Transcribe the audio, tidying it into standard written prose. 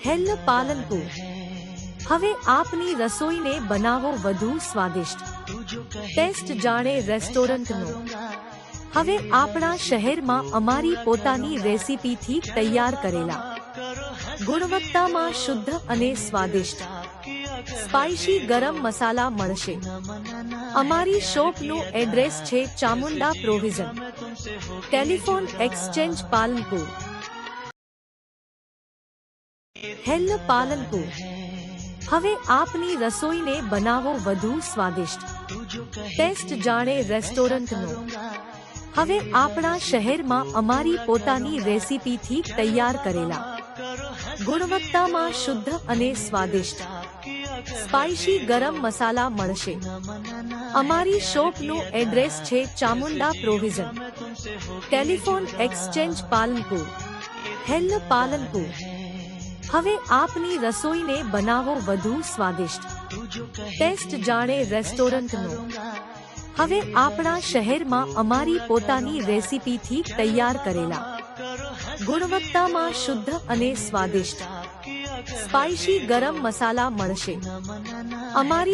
હેલ્લ પાલનપુર। હવે આપની રસોઈને બનાવો વધુ સ્વાદિષ્ટ। ટેસ્ટ જાણે રેસ્ટોરન્ટનો। હવે આપણા શહેરમાં અમારી પોતાની રેસીપીથી તૈયાર કરેલા ગુણવત્તામાં શુદ્ધ અને સ્વાદિષ્ટ સ્પાઇસી ગરમ મસાલા મળશે। અમારી શોપનું એડ્રેસ છે Chamunda provision, telephone exchange Palanpur. હેલ્લ પાલનપુર। હવે આપની રસોઈને બનાવો વધુ સ્વાદિષ્ટ। ટેસ્ટ જાણે રેસ્ટોરન્ટનો। હવે આપણા શહેરમાં અમારી પોતાની રેસીપીથી તૈયાર કરેલા ગુણવત્તામાં શુદ્ધ અને સ્વાદિષ્ટ સ્પાઇસી ગરમ મસાલા મળશે। અમારી શોપનું એડ્રેસ છે Chamunda provision, telephone exchange Palanpur. હેલ્લ પાલનપુર। હવે આપની રસોઈને બનાવો વધુ સ્વાદિષ્ટ। ટેસ્ટ જાણે રેસ્ટોરન્ટનો। હવે આપણા શહેરમાં અમારી પોતાની રેસીપીથી તૈયાર કરેલા ગુણવત્તામાં શુદ્ધ અને સ્વાદિષ્ટ સ્પાઇસી ગરમ મસાલા મળશે। અમારી